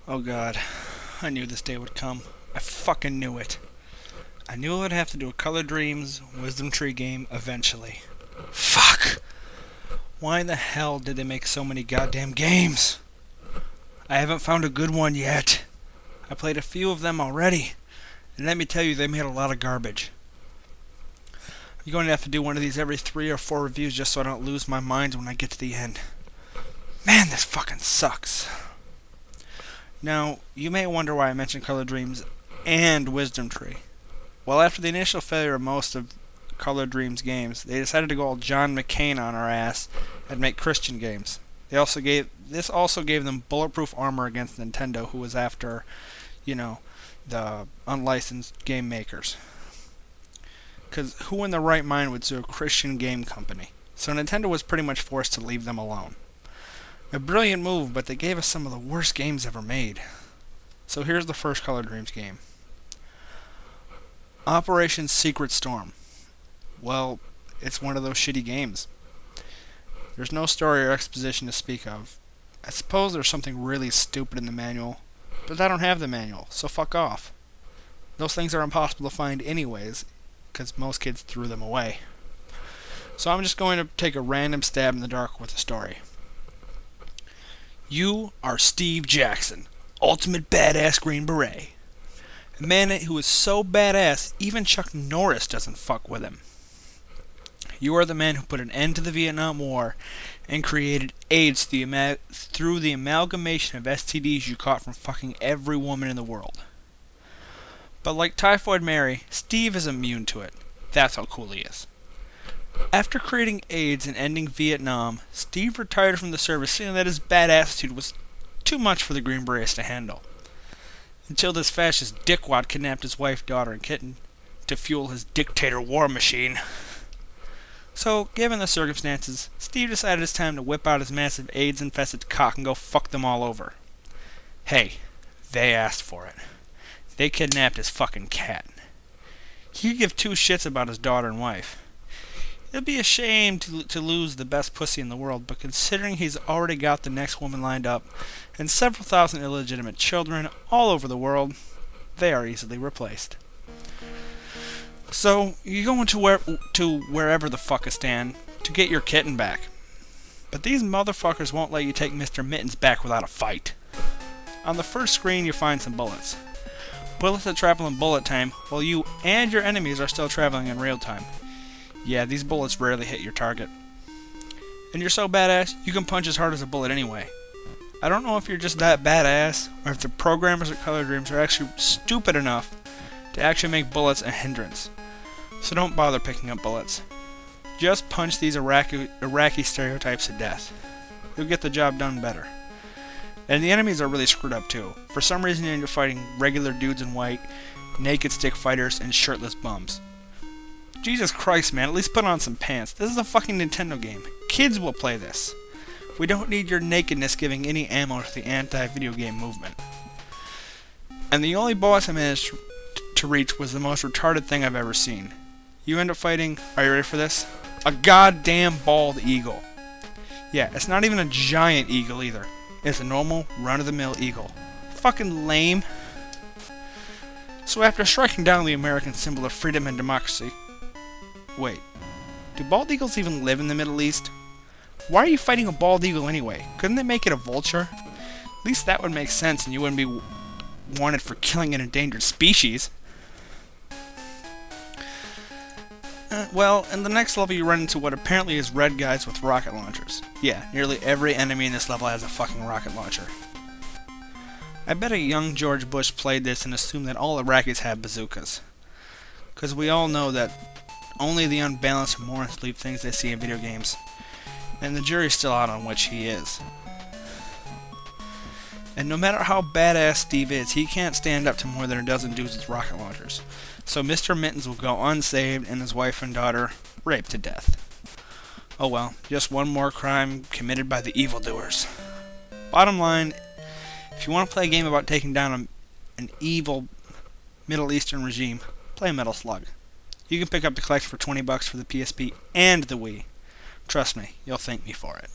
Oh god, I knew this day would come. I fucking knew it. I knew I would have to do a Color Dreams Wisdom Tree game eventually. Fuck! Why in the hell did they make so many goddamn games? I haven't found a good one yet. I played a few of them already, and let me tell you, they made a lot of garbage. I'm going to have to do one of these every 3 or 4 reviews just so I don't lose my mind when I get to the end. Man, this fucking sucks. Now, you may wonder why I mentioned Color Dreams and Wisdom Tree. Well, after the initial failure of most of Color Dreams games, they decided to go all John McCain on our ass and make Christian games. This also gave them bulletproof armor against Nintendo, who was after, the unlicensed game makers. Because who in their right mind would sue a Christian game company? So Nintendo was pretty much forced to leave them alone. A brilliant move, but they gave us some of the worst games ever made. So here's the first Color Dreams game. Operation Secret Storm. Well, it's one of those shitty games. There's no story or exposition to speak of. I suppose there's something really stupid in the manual, but I don't have the manual, so fuck off. Those things are impossible to find anyways, because most kids threw them away. So I'm just going to take a random stab in the dark with the story. You are Steve Jackson, ultimate badass Green Beret. A man who is so badass, even Chuck Norris doesn't fuck with him. You are the man who put an end to the Vietnam War and created AIDS through the amalgamation of STDs you caught from fucking every woman in the world. But like Typhoid Mary, Steve is immune to it. That's how cool he is. After creating AIDS and ending Vietnam, Steve retired from the service, seeing that his bad attitude was too much for the Green Berets to handle. Until this fascist dickwad kidnapped his wife, daughter, and kitten to fuel his dictator war machine. So, given the circumstances, Steve decided it's time to whip out his massive AIDS-infested cock and go fuck them all over. Hey, they asked for it. They kidnapped his fucking cat. He could give 2 shits about his daughter and wife. It'd be a shame to lose the best pussy in the world, but considering he's already got the next woman lined up, and several thousand illegitimate children all over the world, they are easily replaced. So, you go to wherever the fuck a stand to get your kitten back. But these motherfuckers won't let you take Mr. Mittens back without a fight. On the first screen you find some bullets. Bullets that travel in bullet time, while you and your enemies are still traveling in real time. Yeah, these bullets rarely hit your target. And you're so badass, you can punch as hard as a bullet anyway. I don't know if you're just that badass, or if the programmers at Color Dreams are actually stupid enough to actually make bullets a hindrance. So don't bother picking up bullets. Just punch these Iraqi stereotypes to death. You'll get the job done better. And the enemies are really screwed up too. For some reason you're fighting regular dudes in white, naked stick fighters, and shirtless bums. Jesus Christ, man, at least put on some pants. This is a fucking Nintendo game. Kids will play this. We don't need your nakedness giving any ammo to the anti-video game movement. And the only boss I managed to reach was the most retarded thing I've ever seen. You end up fighting, are you ready for this? A goddamn bald eagle. Yeah, it's not even a giant eagle either. It's a normal, run-of-the-mill eagle. Fucking lame. So after striking down the American symbol of freedom and democracy... Wait, do bald eagles even live in the Middle East? Why are you fighting a bald eagle anyway? Couldn't they make it a vulture? At least that would make sense and you wouldn't be wanted for killing an endangered species. Well, in the next level you run into what apparently is red guys with rocket launchers. Yeah, nearly every enemy in this level has a fucking rocket launcher. I bet a young George Bush played this and assumed that all Iraqis have bazookas. Because we all know that only the unbalanced morons believe things they see in video games. And the jury's still out on which he is. And no matter how badass Steve is, he can't stand up to more than a dozen dudes with rocket launchers. So Mr. Mittens will go unsaved and his wife and daughter raped to death. Oh well, just one more crime committed by the evildoers. Bottom line, if you want to play a game about taking down an evil Middle Eastern regime, play Metal Slug. You can pick up the collection for $20 for the PSP and the Wii. Trust me, you'll thank me for it.